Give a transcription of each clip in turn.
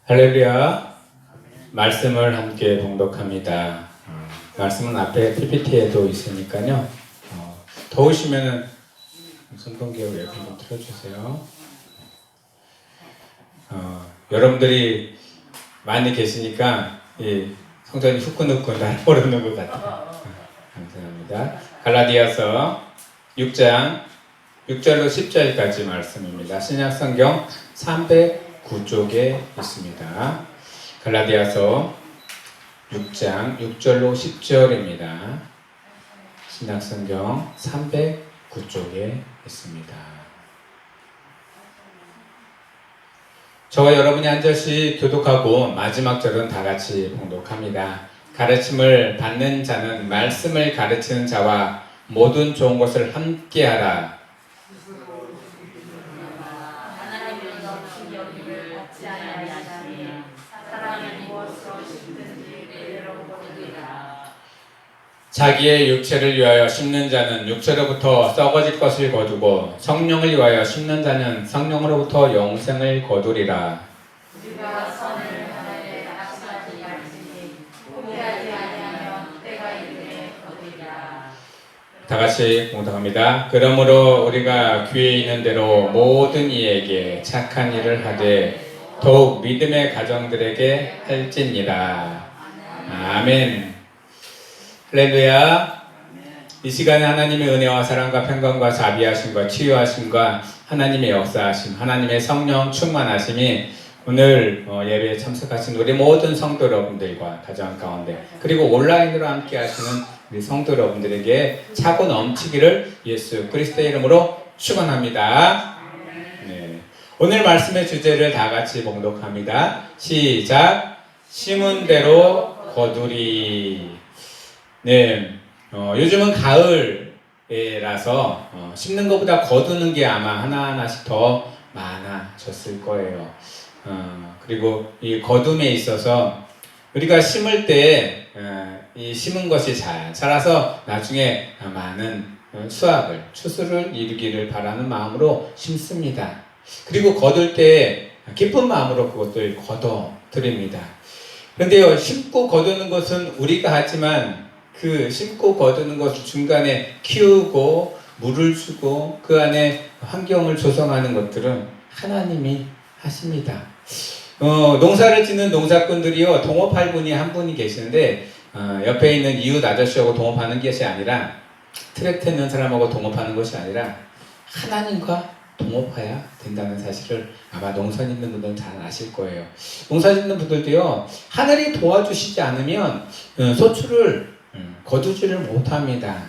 할렐루야. 말씀을 함께 봉독합니다. 말씀은 앞에 PPT에도 있으니까요. 더우시면은 선동기어 웨이브 좀 틀어주세요. 여러분들이 많이 계시니까 이 성전이 후끈후끈 날아오르는 것 같아요. 감사합니다. 갈라디아서 6장 6절로 10절까지 말씀입니다. 신약성경 309쪽에 있습니다. 갈라디아서 6장 6절로 10절입니다. 신약성경 309쪽에 있습니다. 저와 여러분이 한 절씩 교독하고 마지막 절은 다 같이 봉독합니다. 가르침을 받는 자는 말씀을 가르치는 자와 모든 좋은 것을 함께하라. 자기의 육체를 위하여 심는 자는 육체로부터 썩어질 것을 거두고 성령을 위하여 심는 자는 성령으로부터 영생을 거두리라. 우리가 선을 하나님의 낙심하지 말지니 포기하지 아니하면 때가 이르되 거두리라. 다 같이 공독합니다. 그러므로 우리가 귀에 있는 대로 모든 이에게 착한 일을 하되 더욱 믿음의 가정들에게 할지니라. 아멘. 할렐루야. 이 시간에 하나님의 은혜와 사랑과 평강과 자비하심과 치유하심과 하나님의 역사하심, 하나님의 성령 충만하심이 오늘 예배에 참석하신 우리 모든 성도 여러분들과 가정 가운데 그리고 온라인으로 함께 하시는 우리 성도 여러분들에게 차고 넘치기를 예수 그리스도의 이름으로 축원합니다. 네. 오늘 말씀의 주제를 다 같이 봉독합니다. 시작. 심은 대로 거두리. 네, 요즘은 가을이라서 심는 것보다 거두는 게 아마 하나하나씩 더 많아졌을 거예요. 그리고 이 거둠에 있어서 우리가 심을 때 이 심은 것이 잘 자라서 나중에 많은 수확을, 추수를 이루기를 바라는 마음으로 심습니다. 그리고 거둘 때 기쁜 마음으로 그것들 거둬드립니다. 그런데요, 심고 거두는 것은 우리가 하지만 그 심고 거두는 것을 중간에 키우고 물을 주고 그 안에 환경을 조성하는 것들은 하나님이 하십니다. 농사를 짓는 농사꾼들이요, 동업할 분이 한 분이 계시는데 옆에 있는 이웃 아저씨하고 동업하는 것이 아니라 트랙터 있는 사람하고 동업하는 것이 아니라 하나님과 동업해야 된다는 사실을 아마 농사 짓는 분들은 잘 아실 거예요. 농사 짓는 분들도요, 하늘이 도와주시지 않으면 소출을 거두지를 못합니다.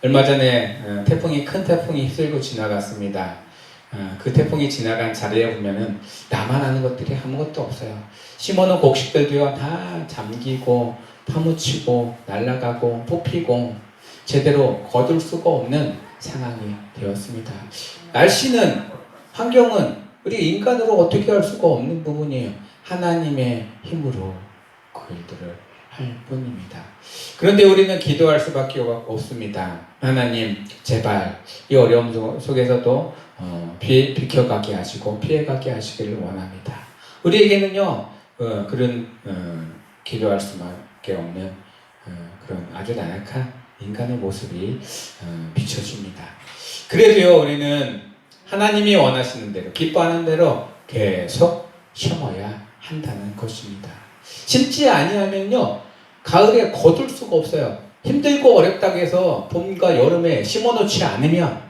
얼마 전에 큰 태풍이 휩쓸고 지나갔습니다. 그 태풍이 지나간 자리에 보면은 나만 아는 것들이 아무것도 없어요. 심어놓은 곡식들도요 다 잠기고 파묻히고 날아가고 뽑히고 제대로 거둘 수가 없는 상황이 되었습니다. 날씨는, 환경은 우리 인간으로 어떻게 할 수가 없는 부분이에요. 하나님의 힘으로 그 일들을 할 뿐입니다. 그런데 우리는 기도할 수밖에 없습니다. 하나님, 제발 이 어려움 속에서도 비켜가게 하시고 피해가게 하시기를 원합니다. 우리에게는요 그런 기도할 수밖에 없는 그런 아주 나약한 인간의 모습이 비춰집니다. 그래도요 우리는 하나님이 원하시는 대로, 기뻐하는 대로 계속 심어야 한다는 것입니다. 심지 아니하면요 가을에 거둘 수가 없어요. 힘들고 어렵다고 해서 봄과 여름에 심어놓지 않으면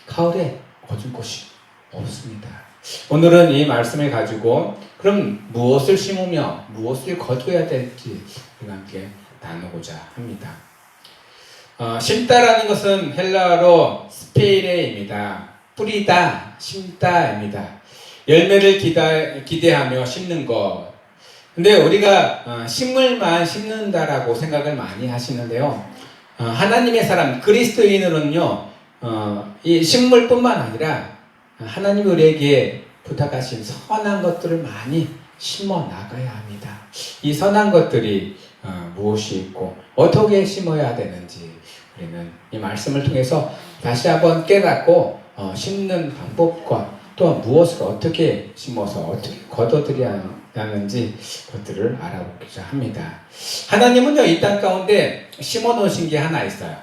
가을에 거둘 것이 없습니다. 오늘은 이 말씀을 가지고 그럼 무엇을 심으며 무엇을 거둬야 될지 우리가 함께 나누고자 합니다. 심다라는 것은 헬라어로 스페이레입니다. 뿌리다, 심다입니다. 열매를 기대하며 심는 것. 근데 우리가 식물만 심는다라고 생각을 많이 하시는데요. 하나님의 사람, 그리스도인으로는요, 이 식물뿐만 아니라 하나님이 우리에게 부탁하신 선한 것들을 많이 심어 나가야 합니다. 이 선한 것들이 무엇이 있고 어떻게 심어야 되는지 우리는 이 말씀을 통해서 다시 한번 깨닫고 심는 방법과 또한 무엇을 어떻게 심어서 어떻게 거둬들여야 하는지 그것들을 알아보고자 합니다. 하나님은요, 이 땅 가운데 심어 놓으신 게 하나 있어요.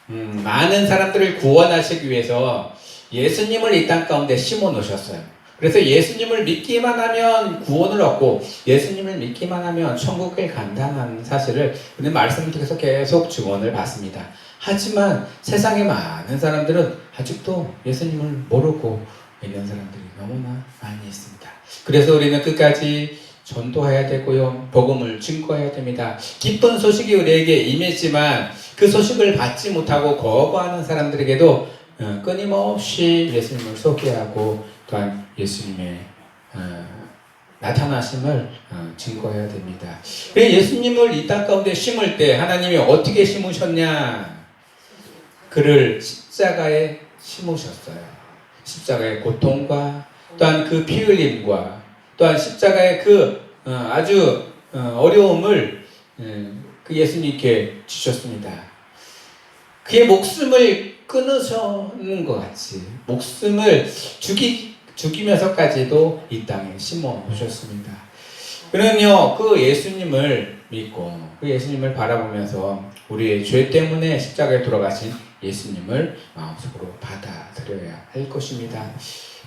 많은 사람들을 구원하시기 위해서 예수님을 이 땅 가운데 심어 놓으셨어요. 그래서 예수님을 믿기만 하면 구원을 얻고 예수님을 믿기만 하면 천국에 간다는 사실을 오늘 말씀을 통해서 계속 증언을 받습니다. 하지만 세상에 많은 사람들은 아직도 예수님을 모르고 있는 사람들이 너무나 많이 있습니다. 그래서 우리는 끝까지 전도해야 되고요, 복음을 증거해야 됩니다. 기쁜 소식이 우리에게 임했지만 그 소식을 받지 못하고 거부하는 사람들에게도 끊임없이 예수님을 소개하고 또한 예수님의 나타나심을 증거해야 됩니다. 예수님을 이 땅 가운데 심을 때 하나님이 어떻게 심으셨냐? 그를 십자가에 심으셨어요. 십자가의 고통과 또한 그 피 흘림과 또한 십자가의 그 아주 어려움을 그 예수님께 주셨습니다. 그의 목숨을 끊으셨는 것 같이 목숨을 죽이면서까지도 이 땅에 심어 놓으셨습니다. 그는요, 그 예수님을 믿고 그 예수님을 바라보면서 우리의 죄 때문에 십자가에 돌아가신 예수님을 마음속으로 받아들여야 할 것입니다.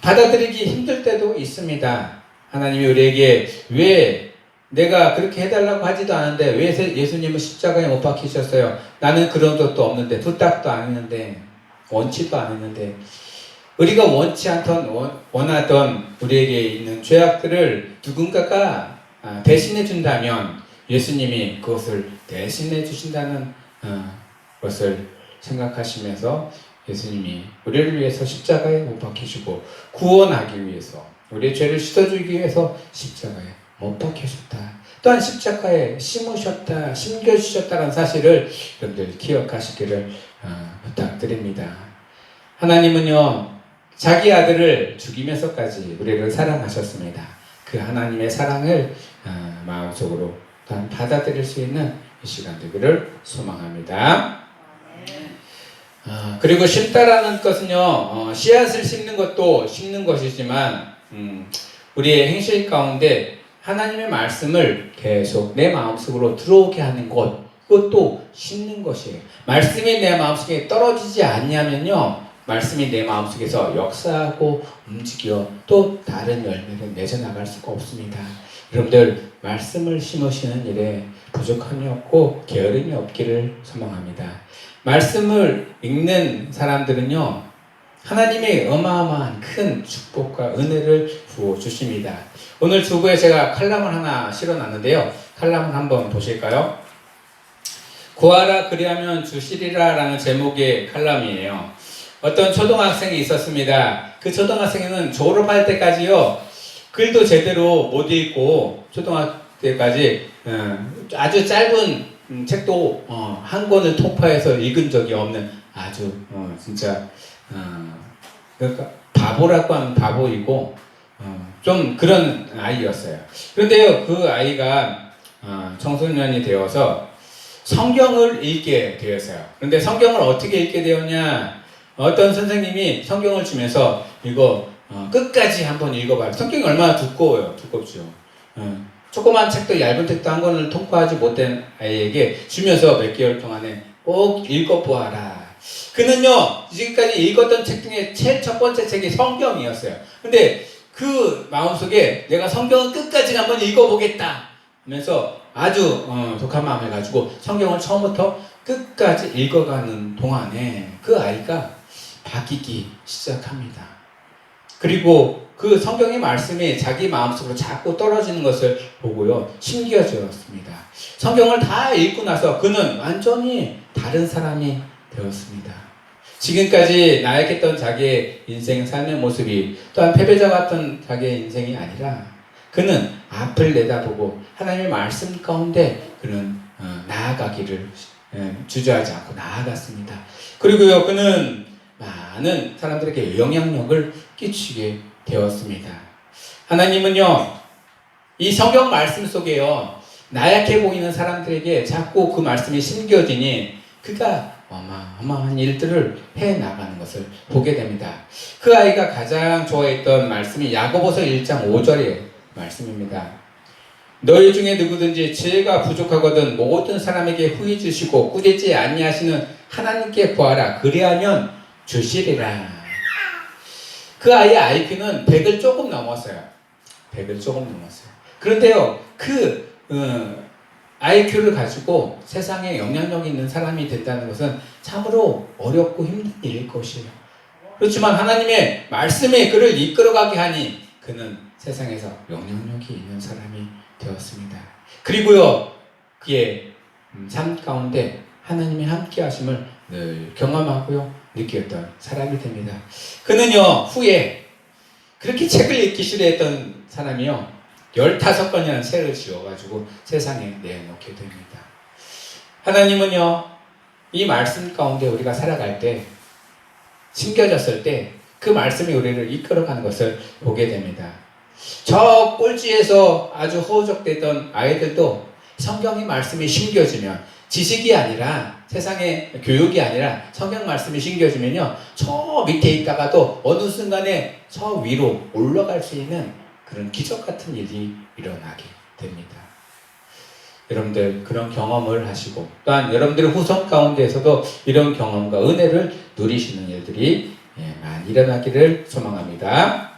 받아들이기 힘들 때도 있습니다. 하나님이 우리에게 왜 내가 그렇게 해달라고 하지도 않은데 왜 예수님은 십자가에 못 박히셨어요? 나는 그런 것도 없는데, 부탁도 안 했는데, 원치도 안 했는데, 우리가 원치 않던 원하던 우리에게 있는 죄악들을 누군가가 대신해 준다면 예수님이 그것을 대신해 주신다는 것을 생각하시면서 예수님이 우리를 위해서 십자가에 못 박히시고 구원하기 위해서 우리의 죄를 씻어주기 위해서 십자가에 못 박히셨다. 또한 십자가에 심겨주셨다는 사실을 여러분들 기억하시기를 부탁드립니다. 하나님은요, 자기 아들을 죽이면서까지 우리를 사랑하셨습니다. 그 하나님의 사랑을 마음속으로 또한 받아들일 수 있는 이 시간 되기를 소망합니다. 그리고 심다라는 것은요, 씨앗을 심는 것도 심는 것이지만 우리의 행실 가운데 하나님의 말씀을 계속 내 마음속으로 들어오게 하는 것, 그것도 심는 것이에요. 말씀이 내 마음속에 떨어지지 않냐면요, 말씀이 내 마음속에서 역사하고 움직여 또 다른 열매를 맺어나갈 수가 없습니다. 여러분들, 말씀을 심으시는 일에 부족함이 없고 게으름이 없기를 소망합니다. 말씀을 읽는 사람들은요, 하나님의 어마어마한 큰 축복과 은혜를 부어주십니다. 오늘 주부에 제가 칼럼을 하나 실어놨는데요. 칼럼을 한번 보실까요? 구하라 그리하면 주시리라 라는 제목의 칼럼이에요. 어떤 초등학생이 있었습니다. 그 초등학생은 졸업할 때까지요, 글도 제대로 못 읽고 초등학교 때까지 아주 짧은 책도 한 권을 통파해서 읽은 적이 없는 아주 진짜 그러니까 바보라고 하면 바보이고 좀 그런 아이였어요. 그런데요, 그 아이가 청소년이 되어서 성경을 읽게 되었어요. 그런데 성경을 어떻게 읽게 되었냐? 어떤 선생님이 성경을 주면서 이거 끝까지 한번 읽어봐요. 성경이 얼마나 두꺼워요. 두껍죠. 조그만 책도 얇은 책도 한 권을 통과하지 못한 아이에게 주면서 몇 개월 동안에 꼭 읽어보아라. 그는요, 지금까지 읽었던 책 중에 제일 첫 번째 책이 성경이었어요. 근데 그 마음속에 내가 성경을 끝까지 한번 읽어보겠다 하면서 아주 독한 마음을 가지고 성경을 처음부터 끝까지 읽어가는 동안에 그 아이가 바뀌기 시작합니다. 그리고 그 성경의 말씀이 자기 마음속으로 자꾸 떨어지는 것을 보고요, 신기해졌습니다. 성경을 다 읽고 나서 그는 완전히 다른 사람이 되었습니다. 지금까지 나약했던 자기의 인생 삶의 모습이 또한 패배자 같은 자기의 인생이 아니라 그는 앞을 내다보고 하나님의 말씀 가운데 그는 나아가기를 주저하지 않고 나아갔습니다. 그리고요, 그는 많은 사람들에게 영향력을 끼치게 되었습니다. 하나님은요, 이 성경 말씀 속에요, 나약해 보이는 사람들에게 자꾸 그 말씀이 심겨지니 그가 어마어마한 일들을 해 나가는 것을 보게 됩니다. 그 아이가 가장 좋아했던 말씀이 야고보서 1장 5절의 말씀입니다. 너희 중에 누구든지 지혜가 부족하거든 모든 사람에게 후히 주시고 꾸짖지 아니하시는 하나님께 구하라. 그리하면 주시리라. 그 아이의 IQ는 100을 조금 넘었어요. 100을 조금 넘었어요. 그런데요, IQ를 가지고 세상에 영향력 있는 사람이 된다는 것은 참으로 어렵고 힘든 일일 것이에요. 그렇지만 하나님의 말씀에 그를 이끌어가게 하니 그는 세상에서 영향력이 있는 사람이 되었습니다. 그리고요, 그의 삶 가운데 하나님의 함께 하심을 늘 경험하고요, 느꼈던 사람이 됩니다. 그는요, 후에 그렇게 책을 읽기 싫어했던 사람이요, 15권이라는 책을 지어가지고 세상에 내놓게 됩니다. 하나님은요, 이 말씀 가운데 우리가 살아갈 때, 심겨졌을 때, 그 말씀이 우리를 이끌어가는 것을 보게 됩니다. 저 꼴찌에서 아주 허우적대던 아이들도 성경의 말씀이 심겨지면, 지식이 아니라, 세상의 교육이 아니라 성경 말씀이 심겨지면요, 저 밑에 있다가도 어느 순간에 저 위로 올라갈 수 있는 그런 기적 같은 일이 일어나게 됩니다. 여러분들 그런 경험을 하시고 또한 여러분들의 후손 가운데에서도 이런 경험과 은혜를 누리시는 일들이 많이 일어나기를 소망합니다.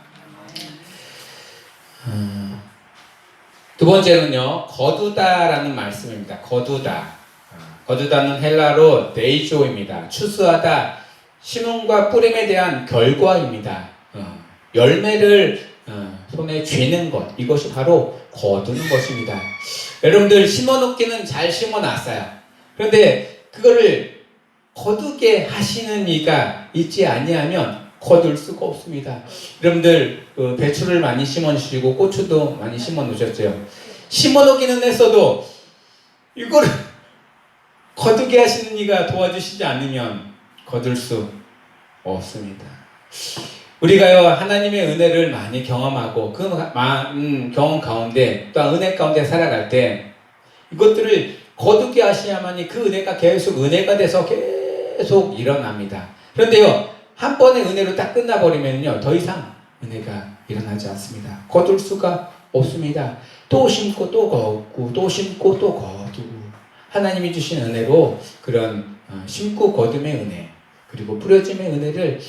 두 번째는요, 거두다라는 말씀입니다. 거두다는 헬라로 데이조입니다. 추수하다, 심음과 뿌림에 대한 결과입니다. 열매를 손에 쥐는 것, 이것이 바로 거두는 것입니다. 여러분들 심어놓기는 잘 심어놨어요. 그런데 그거를 거두게 하시는 이가 있지 아니하면 거둘 수가 없습니다. 여러분들 배추를 많이 심어주시고 고추도 많이 심어놓으셨죠. 심어놓기는 했어도 이거를 거두게 하시는 이가 도와주시지 않으면 거둘 수 없습니다. 우리가요, 하나님의 은혜를 많이 경험하고 그 많은 경험 가운데 또 은혜 가운데 살아갈 때 이것들을 거두게 하셔야만이 그 은혜가 계속 은혜가 돼서 계속 일어납니다. 그런데요, 한 번의 은혜로 딱 끝나버리면요, 더 이상 은혜가 일어나지 않습니다. 거둘 수가 없습니다. 또 심고 또 거두고 또 심고 또 거두고 하나님이 주신 은혜로 그런 심고 거둠의 은혜 그리고 뿌려짐의 은혜를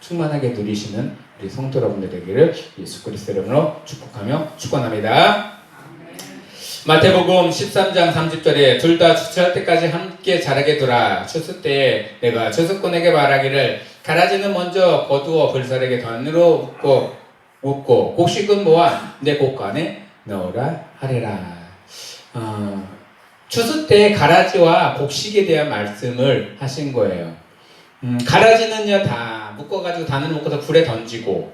충만하게 누리시는 우리 성도 여러분들에게를 예수 그리스도 이름으로 축복하며 축원합니다. 마태복음 13장 30절에 둘 다 추수할 때까지 함께 자라게 두라. 추수 때에 내가 추수꾼에게 말하기를 가라지는 먼저 거두어 불살에게 던으로 묻고 곡식은 모아 내 곡간에 넣으라 하리라. 추수 때 가라지와 곡식에 대한 말씀을 하신 거예요. 가라지는요, 다 묶어가지고 단을 묶어서 불에 던지고,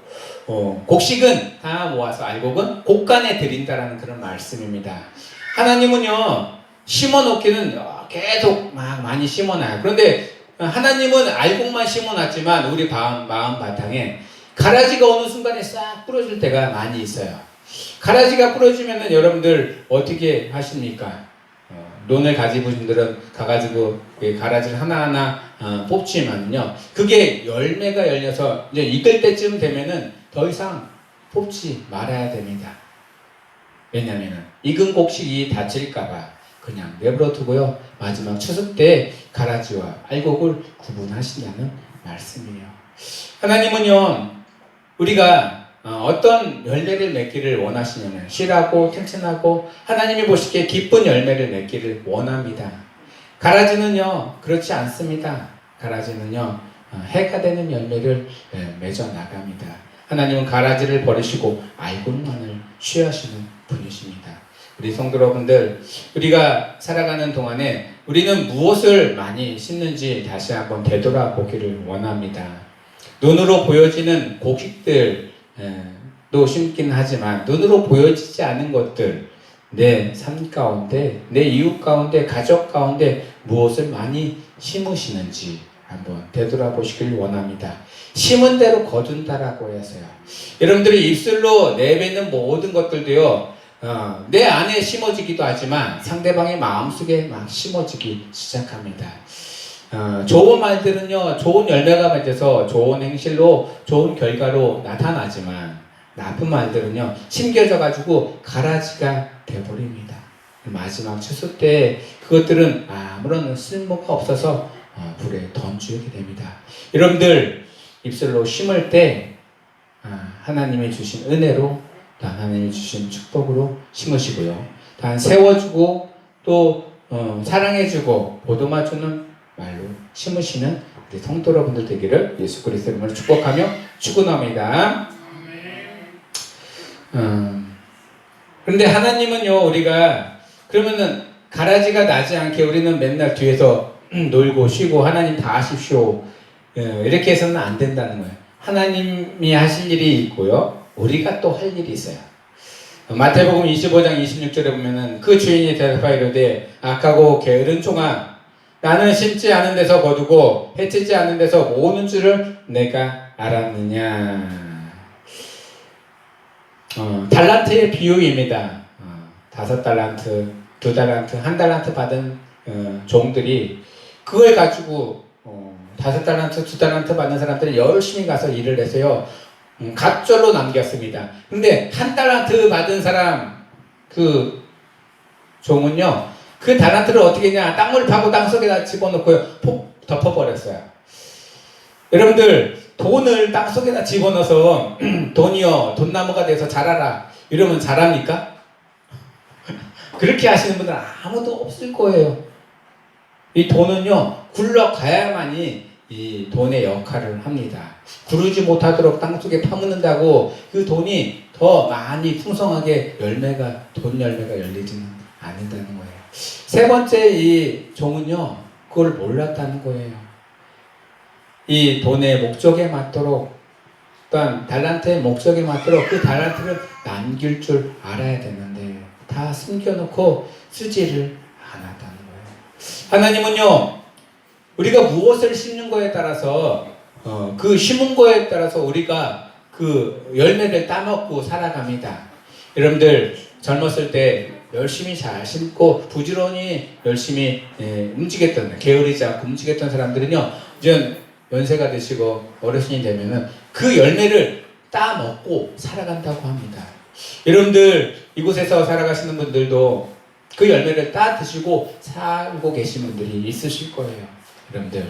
곡식은 다 모아서 알곡은 곡간에 들인다라는 그런 말씀입니다. 하나님은요, 심어놓기는 계속 막 많이 심어놔요. 그런데 하나님은 알곡만 심어놨지만 우리 마음 바탕에 가라지가 어느 순간에 싹 부러질 때가 많이 있어요. 가라지가 부러지면은 여러분들 어떻게 하십니까? 논을 가지고 계신 분들은 가가지고 가라지를 하나하나 뽑지만요, 그게 열매가 열려서 이제 익을 때쯤 되면은 더 이상 뽑지 말아야 됩니다. 왜냐면은 익은 곡식이 다칠까봐 그냥 내버려 두고요, 마지막 추수 때 가라지와 알곡을 구분하신다는 말씀이에요. 하나님은요, 우리가 어떤 열매를 맺기를 원하시냐면 실하고 튼튼하고 하나님이 보시기에 기쁜 열매를 맺기를 원합니다. 가라지는요, 그렇지 않습니다. 가라지는요, 해가 되는 열매를 맺어 나갑니다. 하나님은 가라지를 버리시고 알곡만을 취하시는 분이십니다. 우리 성도 여러분들, 우리가 살아가는 동안에 우리는 무엇을 많이 심는지 다시 한번 되돌아보기를 원합니다. 눈으로 보여지는 곡식들도 심긴 하지만 눈으로 보여지지 않은 것들, 내 삶 가운데, 내 이웃 가운데, 가족 가운데 무엇을 많이 심으시는지 한번 되돌아보시길 원합니다. 심은 대로 거둔다라고 해서요, 여러분들이 입술로 내뱉는 모든 것들도요, 내 안에 심어지기도 하지만 상대방의 마음속에 막 심어지기 시작합니다. 좋은 말들은요, 좋은 열매가 맺어서 좋은 행실로, 좋은 결과로 나타나지만, 나쁜 말들은요, 심겨져가지고 가라지가 돼버립니다. 마지막 추수 때 그것들은 아무런 쓸모가 없어서 불에 던지게 됩니다. 여러분들, 입술로 심을 때 하나님이 주신 은혜로, 또 하나님이 주신 축복으로 심으시고요. 단 세워주고 또 사랑해주고 보듬어주는 말로 심으시는 우리 성도 여러분들 되기를 예수 그리스도의 이름으로 축복하며 축원합니다. 그런데 하나님은요, 우리가 그러면은 가라지가 나지 않게 우리는 맨날 뒤에서 놀고 쉬고 하나님 다 하십시오 이렇게 해서는 안 된다는 거예요. 하나님이 하실 일이 있고요, 우리가 또 할 일이 있어요. 마태복음 25장 26절에 보면은 그 주인이 대답하이르되 악하고 게으른 종아, 나는 심지 않은 데서 거두고 해치지 않은 데서 모으는 줄을 내가 알았느냐. 달란트의 비유입니다. 5달란트, 2달란트, 1달란트 받은 종들이 그걸 가지고 5달란트, 2달란트 받는 사람들이 열심히 가서 일을 해서요, 갑절로 남겼습니다. 근데 1달란트 받은 사람, 그 종은요, 그 달란트를 어떻게 했냐, 땅을 파고 땅속에다 집어넣고요, 폭 덮어버렸어요. 여러분들, 돈을 땅속에다 집어넣어서 돈이요, 돈나무가 돼서 자라라 이러면 자랍니까? 그렇게 하시는 분들은 아무도 없을 거예요. 이 돈은요, 굴러가야만이 이 돈의 역할을 합니다. 구르지 못하도록 땅속에 파묻는다고 그 돈이 더 많이 풍성하게 돈 열매가 열리지는 않는다는 거예요. 세 번째, 이 종은요, 그걸 몰랐다는 거예요. 이 돈의 목적에 맞도록, 또한 달란트의 목적에 맞도록 그 달란트를 남길 줄 알아야 되는데 다 숨겨놓고 쓰지를 않았다는 거예요. 하나님은요, 우리가 무엇을 심는 거에 따라서 그 심은 거에 따라서 우리가 그 열매를 따먹고 살아갑니다. 여러분들, 젊었을 때 열심히 잘 심고 부지런히 열심히 움직였던, 게으르지 않고 움직였던 사람들은요, 이제 연세가 되시고 어르신이 되면은 그 열매를 따먹고 살아간다고 합니다. 여러분들, 이곳에서 살아가시는 분들도 그 열매를 따 드시고 살고 계신 분들이 있으실 거예요. 여러분들,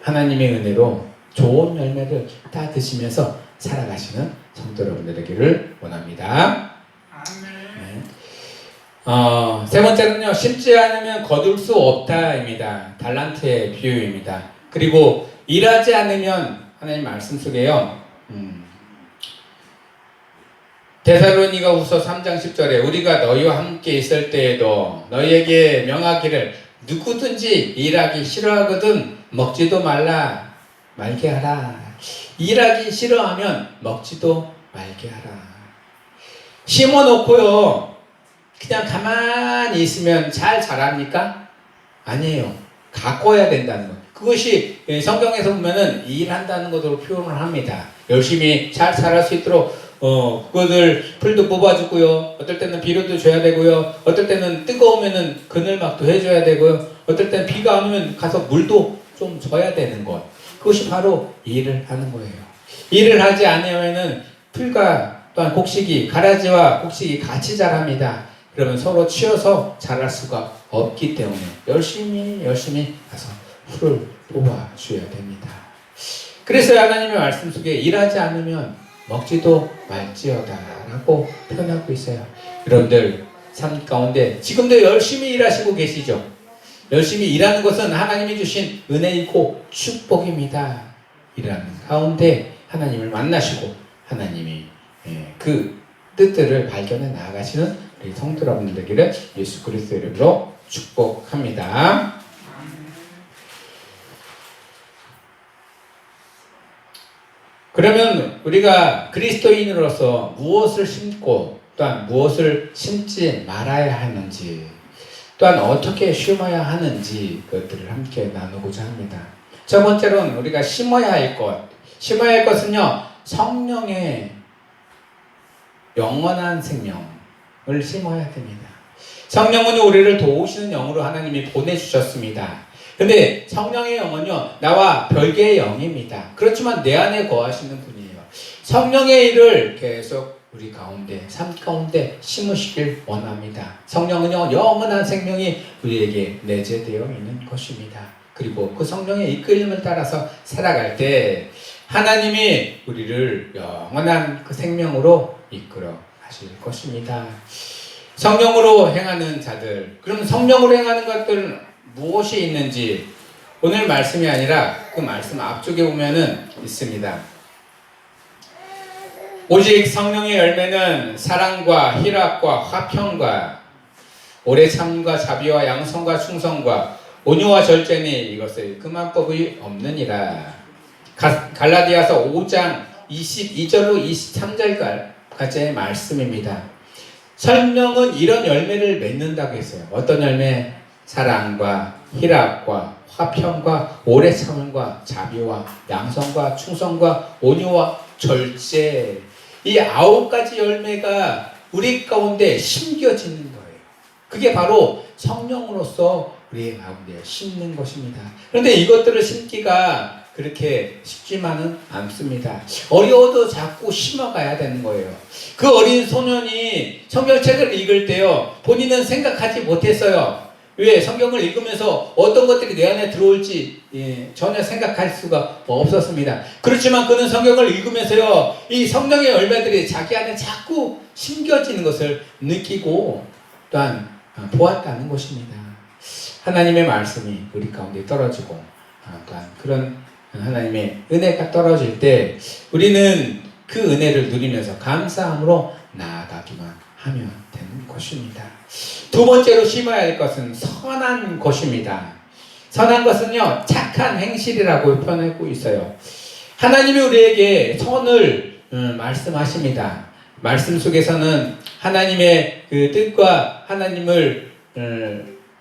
하나님의 은혜로 좋은 열매를 따 드시면서 살아가시는 성도 여러분들 되기를 원합니다. 네. 세 번째는요, 심지 않으면 거둘 수 없다입니다. 달란트의 비유입니다. 그리고 일하지 않으면, 하나님 말씀 속에요, 데살로니가후서 3장 10절에 우리가 너희와 함께 있을 때에도 너희에게 명하기를 누구든지 일하기 싫어하거든 먹지도 말게 하라. 일하기 싫어하면 먹지도 말게 하라. 심어놓고요, 그냥 가만히 있으면 잘 자랍니까? 아니에요. 가꿔야 된다는 것. 그것이 성경에서 보면은 일한다는 것으로 표현을 합니다. 열심히 잘 자랄 수 있도록 그것을 풀도 뽑아주고요, 어떨 때는 비료도 줘야 되고요, 어떨 때는 뜨거우면은 그늘막도 해줘야 되고요, 어떨 때는 비가 안 오면 가서 물도 좀 줘야 되는 것. 그것이 바로 일을 하는 거예요. 일을 하지 않으면은 풀과 또한 곡식이, 가라지와 곡식이 같이 자랍니다. 그러면 서로 치어서 자랄 수가 없기 때문에 열심히 가서 풀을 뽑아줘야 됩니다. 그래서 하나님의 말씀 속에 일하지 않으면 먹지도 말지어다 라고 표현하고 있어요. 여러분들, 삶 가운데 지금도 열심히 일하시고 계시죠? 열심히 일하는 것은 하나님이 주신 은혜이고 축복입니다. 일하는 가운데 하나님을 만나시고 하나님이 그 뜻들을 발견해 나아가시는 우리 성도 여러분들 되기를 예수 그리스도의 이름으로 축복합니다. 그러면 우리가 그리스도인으로서 무엇을 심고 또한 무엇을 심지 말아야 하는지, 또한 어떻게 심어야 하는지, 그것들을 함께 나누고자 합니다. 첫 번째로는 우리가 심어야 할 것. 심어야 할 것은요, 성령의 영원한 생명을 심어야 됩니다. 성령은 우리를 도우시는 영으로 하나님이 보내주셨습니다. 근데 성령의 영은요, 나와 별개의 영입니다. 그렇지만 내 안에 거하시는 분이에요. 성령의 일을 계속 우리 가운데, 삶 가운데 심으시길 원합니다. 성령은요, 영원한 생명이 우리에게 내재되어 있는 것입니다. 그리고 그 성령의 이끌림을 따라서 살아갈 때 하나님이 우리를 영원한 그 생명으로 이끌어 가실 것입니다. 성령으로 행하는 자들, 그럼 성령으로 행하는 것들은 무엇이 있는지 오늘 말씀이 아니라 그 말씀 앞쪽에 보면은 있습니다. 오직 성령의 열매는 사랑과 희락과 화평과 오래 참과 자비와 양성과 충성과 온유와 절제니 이것을 금한 법이 없느니라. 갈라디아서 5장 22절로 23절까지의 말씀입니다. 성령은 이런 열매를 맺는다고 했어요. 어떤 열매? 사랑과 희락과 화평과 오래 참음과 자비와 양성과 충성과 온유와 절제, 이 9가지 열매가 우리 가운데 심겨지는 거예요. 그게 바로 성령으로서 우리 가운데 심는 것입니다. 그런데 이것들을 심기가 그렇게 쉽지만은 않습니다. 어려워도 자꾸 심어가야 되는 거예요. 그 어린 소년이 성경책을 읽을 때요, 본인은 생각하지 못했어요. 왜? 성경을 읽으면서 어떤 것들이 내 안에 들어올지 전혀 생각할 수가 없었습니다. 그렇지만 그는 성경을 읽으면서요, 이 성령의 열매들이 자기 안에 자꾸 심겨지는 것을 느끼고 또한 보았다는 것입니다. 하나님의 말씀이 우리 가운데 떨어지고 또한 그런 하나님의 은혜가 떨어질 때 우리는 그 은혜를 누리면서 감사함으로 나아가기만 하면 되는 것입니다. 두 번째로 심어야 할 것은 선한 것입니다. 선한 것은요, 착한 행실이라고 표현하고 있어요. 하나님이 우리에게 선을 말씀하십니다. 말씀 속에서는 하나님의 그 뜻과 하나님을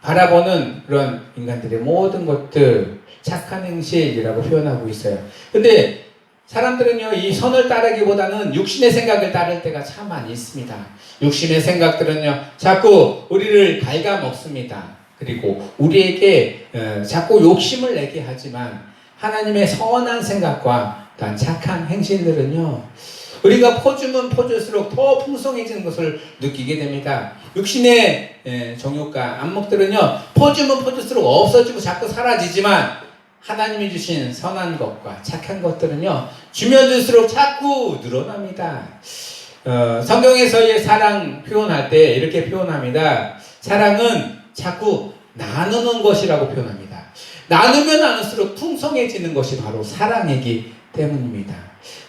바라보는 그런 인간들의 모든 것들, 착한 행실이라고 표현하고 있어요. 근데 사람들은요, 이 선을 따르기보다는 육신의 생각을 따를 때가 참 많이 있습니다. 육신의 생각들은요, 자꾸 우리를 갉아먹습니다. 그리고 우리에게 자꾸 욕심을 내게 하지만 하나님의 선한 생각과 또한 착한 행실들은요, 우리가 퍼주면 퍼줄수록 더 풍성해지는 것을 느끼게 됩니다. 육신의 정욕과 안목들은요, 퍼주면 퍼줄수록 없어지고 자꾸 사라지지만 하나님이 주신 선한 것과 착한 것들은요, 주면 줄수록 자꾸 늘어납니다. 성경에서의 사랑 표현할 때 이렇게 표현합니다. 사랑은 자꾸 나누는 것이라고 표현합니다. 나누면 나눌수록 풍성해지는 것이 바로 사랑이기 때문입니다.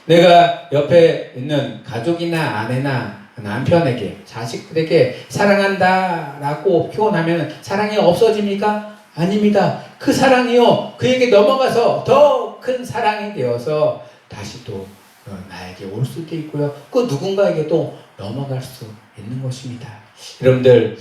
내가 옆에 있는 가족이나 아내나 남편에게, 자식들에게 사랑한다 라고 표현하면 사랑이 없어집니까? 아닙니다. 그 사랑이요, 그에게 넘어가서 더 큰 사랑이 되어서 다시 또 나에게 올 수도 있고요, 그 누군가에게도 넘어갈 수 있는 것입니다. 여러분들,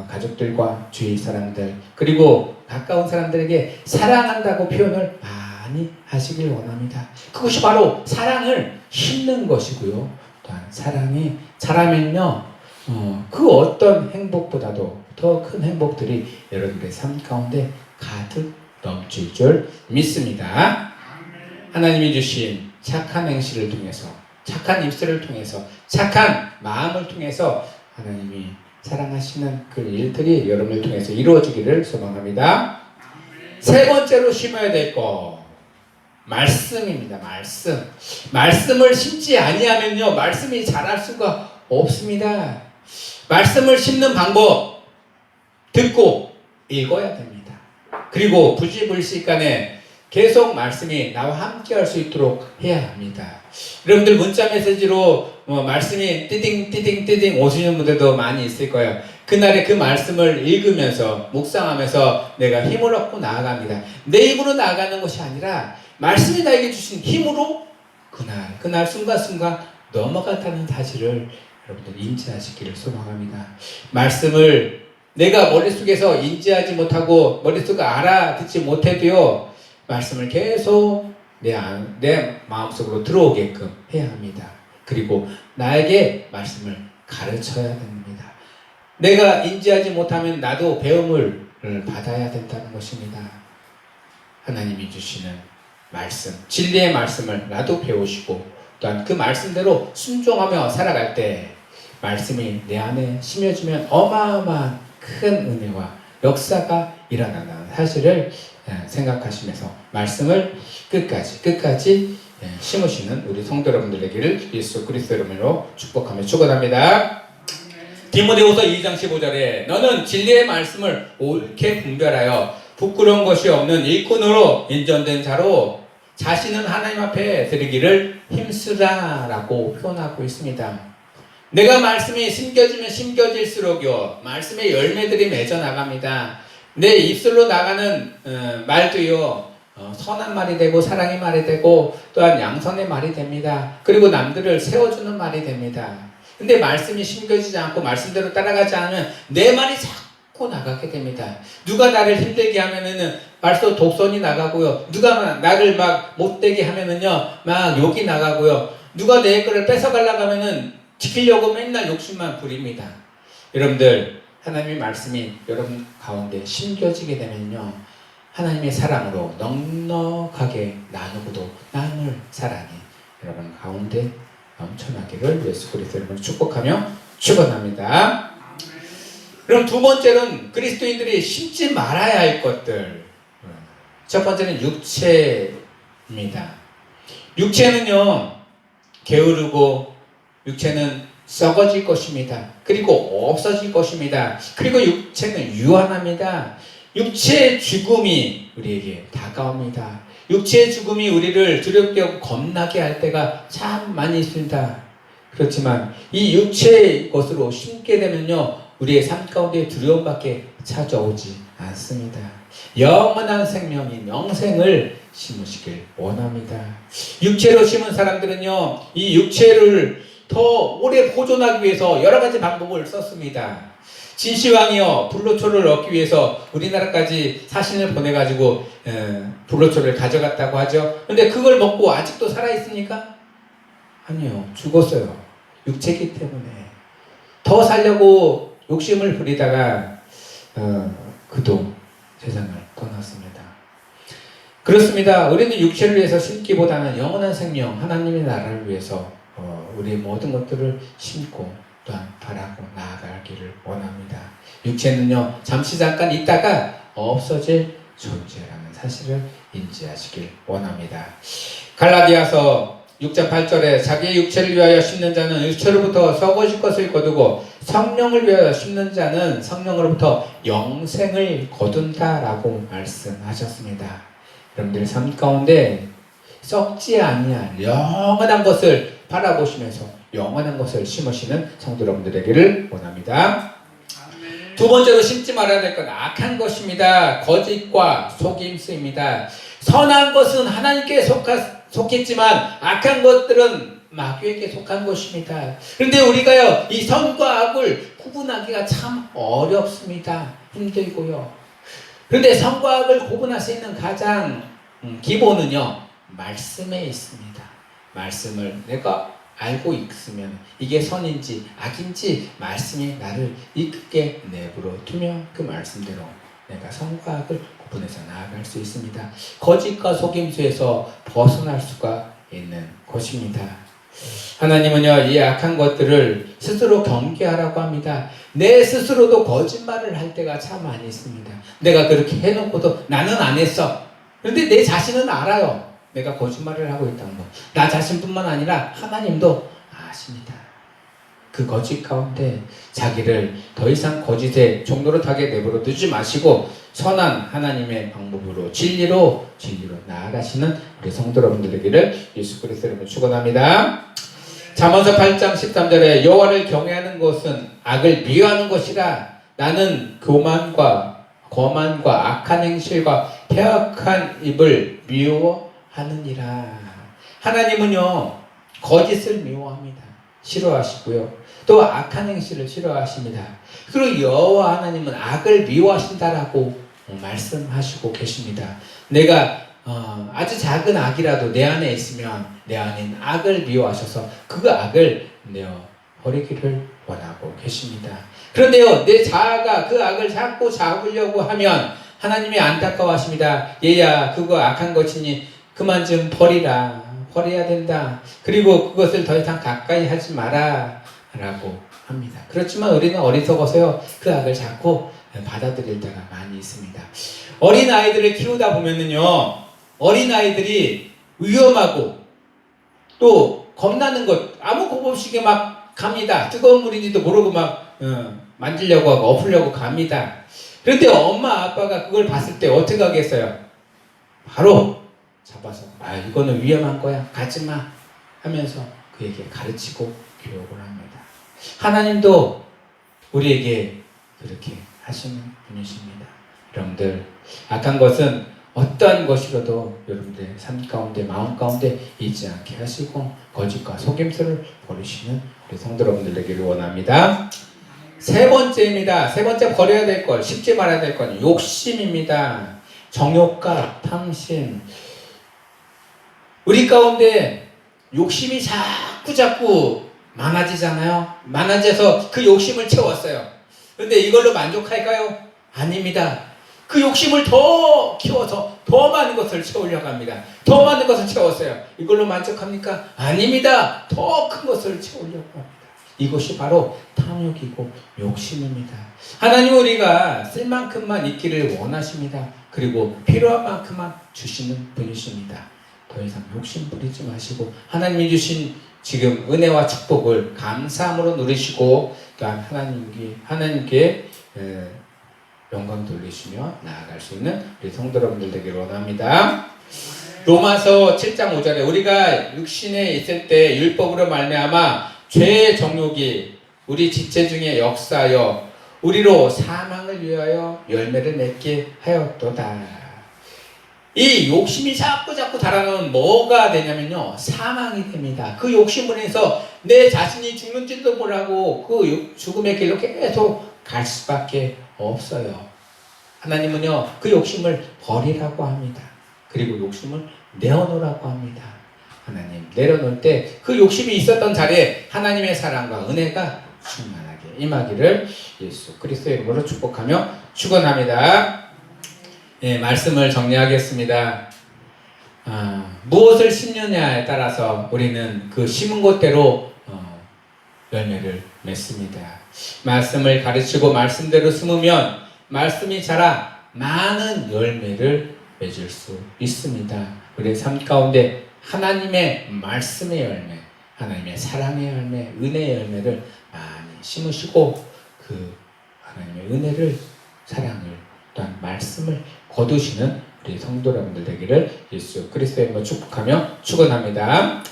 가족들과 주위 사람들, 그리고 가까운 사람들에게 사랑한다고 표현을 많이 하시길 원합니다. 그것이 바로 사랑을 심는 것이고요, 또한 사랑이 자라면요, 그 어떤 행복보다도 더 큰 행복들이 여러분들의 삶 가운데 가득 넘칠 줄 믿습니다. 하나님이 주신 착한 행실을 통해서, 착한 입술을 통해서, 착한 마음을 통해서 하나님이 사랑하시는 그 일들이 여러분을 통해서 이루어지기를 소망합니다. 세 번째로 심어야 될 것, 말씀입니다. 말씀을 심지 아니하면요, 말씀이 자랄 수가 없습니다. 말씀을 심는 방법, 듣고 읽어야 됩니다. 그리고 부지불식간에 계속 말씀이 나와 함께 할 수 있도록 해야 합니다. 여러분들 문자 메시지로 말씀이 띠딩 오시는 분들도 많이 있을 거예요. 그날에 그 말씀을 읽으면서 묵상하면서 내가 힘을 얻고 나아갑니다. 내 힘으로 나아가는 것이 아니라 말씀이 나에게 주신 힘으로 그날 순간순간 넘어간다는 사실을 여러분들 인지하시기를 소망합니다. 말씀을 내가 머릿속에서 인지하지 못하고 머릿속에 알아듣지 못해도요, 말씀을 계속 내 마음속으로 들어오게끔 해야 합니다. 그리고 나에게 말씀을 가르쳐야 됩니다. 내가 인지하지 못하면 나도 배움을 받아야 된다는 것입니다. 하나님이 주시는 말씀, 진리의 말씀을 나도 배우시고 또한 그 말씀대로 순종하며 살아갈 때 말씀이 내 안에 심어지면 어마어마한 큰 은혜와 역사가 일어나는 사실을 생각하시면서 말씀을 끝까지 심으시는 우리 성도 여러분들 되기를 예수 그리스도 이름으로 축복하며 축원합니다. 디모데후서 2장 15절에 너는 진리의 말씀을 옳게 분별하여 부끄러운 것이 없는 일꾼으로 인정된 자로 자신은 하나님 앞에 드리기를 힘쓰라라고 표현하고 있습니다. 내가 말씀이 심겨지면 심겨질수록요 말씀의 열매들이 맺어 나갑니다. 내 입술로 나가는 말도요 선한 말이 되고 사랑의 말이 되고 또한 양선의 말이 됩니다. 그리고 남들을 세워주는 말이 됩니다. 근데 말씀이 심겨지지 않고 말씀대로 따라가지 않으면 내 말이 자꾸 나가게 됩니다. 누가 나를 힘들게 하면은 벌써 독선이 나가고요. 누가 나를 막 못되게 하면은요 막 욕이 나가고요. 누가 내 거를 뺏어가려고 하면은 지키려고 맨날 욕심만 부립니다. 여러분들 하나님의 말씀이 여러분 가운데 심겨지게 되면요 하나님의 사랑으로 넉넉하게 나누고도 남을 사랑이 여러분 가운데 넘쳐나기를 예수 그리스도 이름으로 축복하며 축원합니다. 그럼 두 번째는 그리스도인들이 심지 말아야 할 것들. 첫 번째는 육체입니다. 육체는요 게으르고 육체는 썩어질 것입니다. 그리고 없어질 것입니다. 그리고 육체는 유한합니다. 육체의 죽음이 우리에게 다가옵니다. 육체의 죽음이 우리를 두렵게 하고 겁나게 할 때가 참 많이 있습니다. 그렇지만 이 육체의 것으로 심게 되면요 우리의 삶 가운데 두려움밖에 찾아오지 않습니다. 영원한 생명인 영생을 심으시길 원합니다. 육체로 심은 사람들은요 이 육체를 더 오래 보존하기 위해서 여러 가지 방법을 썼습니다. 진시황이요 불로초를 얻기 위해서 우리나라까지 사신을 보내가지고 불로초를 가져갔다고 하죠. 근데 그걸 먹고 아직도 살아있습니까? 아니요, 죽었어요. 육체이기 때문에. 더 살려고 욕심을 부리다가 그도 세상을 떠났습니다. 그렇습니다. 우리는 육체를 위해서 심기보다는 영원한 생명 하나님의 나라를 위해서 우리의 모든 것들을 심고 또한 바라고 나아가기를 원합니다. 육체는요 잠시 잠깐 있다가 없어질 존재라는 사실을 인지하시길 원합니다. 갈라디아서 6장 8절에 자기의 육체를 위하여 심는 자는 육체로부터 썩어질 것을 거두고 성령을 위하여 심는 자는 성령으로부터 영생을 거둔다라고 말씀하셨습니다. 여러분들 삶 가운데 썩지 아니할 영원한 것을 바라보시면서 영원한 것을 심으시는 성도 여러분들 되기를 원합니다. 두 번째로 심지 말아야 될 건 악한 것입니다. 거짓과 속임수입니다. 선한 것은 하나님께 속했지만 악한 것들은 마귀에게 속한 것입니다. 그런데 우리가요 이 선과 악을 구분하기가 참 어렵습니다. 힘들고요. 그런데 선과 악을 구분할 수 있는 가장 기본은요 말씀에 있습니다. 말씀을 내가 알고 있으면 이게 선인지 악인지 말씀이 나를 이끌게 내버려 두면 그 말씀대로 내가 선과 악을 구분해서 나아갈 수 있습니다. 거짓과 속임수에서 벗어날 수가 있는 것입니다. 하나님은요 이 악한 것들을 스스로 경계하라고 합니다. 내 스스로도 거짓말을 할 때가 참 많이 있습니다. 내가 그렇게 해놓고도 나는 안 했어. 그런데 내 자신은 알아요. 내가 거짓말을 하고 있다는 것. 나 자신뿐만 아니라 하나님도 아십니다. 그 거짓 가운데 자기를 더 이상 거짓의 종로로 타게 내버려 두지 마시고 선한 하나님의 방법으로 진리로 나아가시는 우리 성도 여러분들 되기를 예수 그리스도로 축원합니다. 잠언서 8장 13절에 여호와를 경외하는 것은 악을 미워하는 것이라 나는 교만과 거만과 악한 행실과 패악한 입을 미워하느니라. 하나님은요 거짓을 미워합니다. 싫어하시고요. 또 악한 행실을 싫어하십니다. 그리고 여호와 하나님은 악을 미워하신다라고 말씀하시고 계십니다. 내가 아주 작은 악이라도 내 안에 있으면 내 안엔 악을 미워하셔서 그 악을 버리기를 원하고 계십니다. 그런데요, 내 자아가 그 악을 자꾸 잡으려고 하면 하나님이 안타까워하십니다. 얘야, 그거 악한 것이니 그만 좀 버리라. 버려야 된다. 그리고 그것을 더 이상 가까이 하지 마라. 라고 합니다. 그렇지만 우리는 어리석어서요, 그 악을 자꾸 받아들일 때가 많이 있습니다. 어린 아이들을 키우다 보면은요, 어린 아이들이 위험하고 또 겁나는 것 아무 겁 없이 막 갑니다. 뜨거운 물인지도 모르고 막 만지려고 하고 엎으려고 갑니다. 그런데 엄마 아빠가 그걸 봤을 때 어떻게 하겠어요? 바로 잡아서 이거는 위험한 거야, 가지마 하면서 그에게 가르치고 교육을 합니다. 하나님도 우리에게 그렇게 하시는 분이십니다. 여러분들, 악한 것은 어떠한 것이라도 여러분들의 삶 가운데, 마음 가운데 있지 않게 하시고 거짓과 속임수를 버리시는 우리 성도 여러분들 되기를 원합니다. 세 번째입니다. 세 번째 버려야 될 것, 쉽게 말해야 될 건 욕심입니다. 정욕과 탐심. 우리 가운데 욕심이 자꾸 많아지잖아요. 많아져서 그 욕심을 채웠어요. 그런데 이걸로 만족할까요? 아닙니다. 그 욕심을 더 키워서 더 많은 것을 채우려고 합니다. 더 많은 것을 채웠어요. 이걸로 만족합니까? 아닙니다. 더 큰 것을 채우려고 합니다. 이것이 바로 탐욕이고 욕심입니다. 하나님 우리가 쓸 만큼만 있기를 원하십니다. 그리고 필요한 만큼만 주시는 분이십니다. 더 이상 욕심 부리지 마시고 하나님이 주신 지금 은혜와 축복을 감사함으로 누리시고 또한 하나님께 영광 돌리시며 나아갈 수 있는 우리 성도 여러분들 되기를 원합니다. 로마서 7장 5절에 우리가 육신에 있을 때 율법으로 말미암아 죄의 정욕이 우리 지체 중에 역사하여 우리로 사망을 위하여 열매를 맺게 하였도다. 이 욕심이 자꾸 달아나면 뭐가 되냐면요, 사망이 됩니다. 그 욕심으로 해서 내 자신이 죽는지도 모르고 그 죽음의 길로 계속 갈 수밖에 없어요. 하나님은요, 그 욕심을 버리라고 합니다. 그리고 욕심을 내어놓으라고 합니다. 하나님 내려놓을 때 그 욕심이 있었던 자리에 하나님의 사랑과 은혜가 충만하게 임하기를 예수 그리스도의 이름으로 축복하며 축원합니다. 말씀을 정리하겠습니다. 무엇을 심느냐에 따라서 우리는 그 심은 곳대로 열매를 맺습니다. 말씀을 가르치고 말씀대로 심으면 말씀이 자라 많은 열매를 맺을 수 있습니다. 우리의 삶 가운데 하나님의 말씀의 열매, 하나님의 사랑의 열매, 은혜의 열매를 많이 심으시고 그 하나님의 은혜를, 사랑을, 또한 말씀을 거두시는 우리 성도 여러분들 되기를 예수 그리스도의 이름으로 축복하며 축원합니다.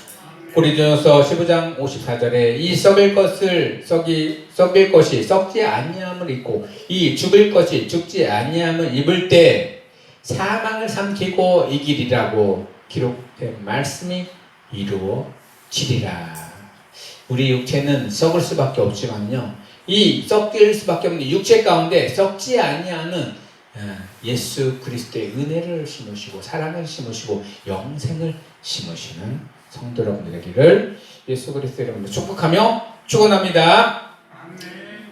고린도전서 15장 54절에 이 썩을 것이 썩지 아니함을 입고 이 죽을 것이 죽지 아니함을 입을 때 사망을 삼키고 이기리라고 기록된 말씀이 이루어지리라. 우리 육체는 썩을 수밖에 없지만요, 이 썩길 수밖에 없는 육체 가운데 썩지 아니하는 예수 그리스도의 은혜를 심으시고 사랑을 심으시고 영생을 심으시는 성도 여러분들 되기를 예수 그리스도의 이름으로 축복하며 축원합니다.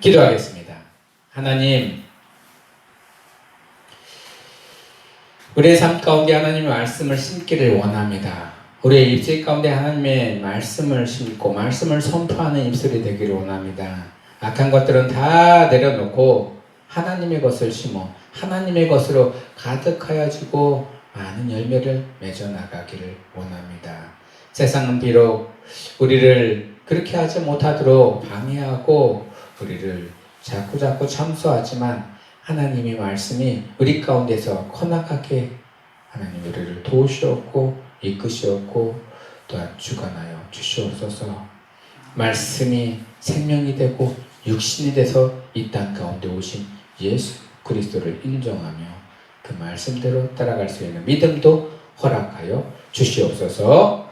기도하겠습니다. 하나님, 우리의 삶 가운데 하나님의 말씀을 심기를 원합니다. 우리의 입술 가운데 하나님의 말씀을 심고 말씀을 선포하는 입술이 되기를 원합니다. 악한 것들은 다 내려놓고 하나님의 것을 심어 하나님의 것으로 가득하여지고 많은 열매를 맺어나가기를 원합니다. 세상은 비록 우리를 그렇게 하지 못하도록 방해하고 우리를 자꾸 참소하지만 하나님의 말씀이 우리 가운데서 커나가게 하나님 우리를 도우시옵고 이끄시옵고 또한 주관하여 주시옵소서. 말씀이 생명이 되고 육신이 돼서 이 땅 가운데 오신 예수 그리스도를 인정하며 그 말씀대로 따라갈 수 있는 믿음도 허락하여 주시옵소서.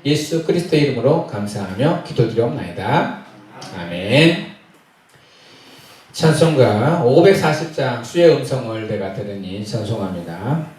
예수 그리스도의 이름으로 감사하며 기도드리옵나이다. 아멘. 찬송가 540장 주의 음성을 내가 들으니 찬송합니다.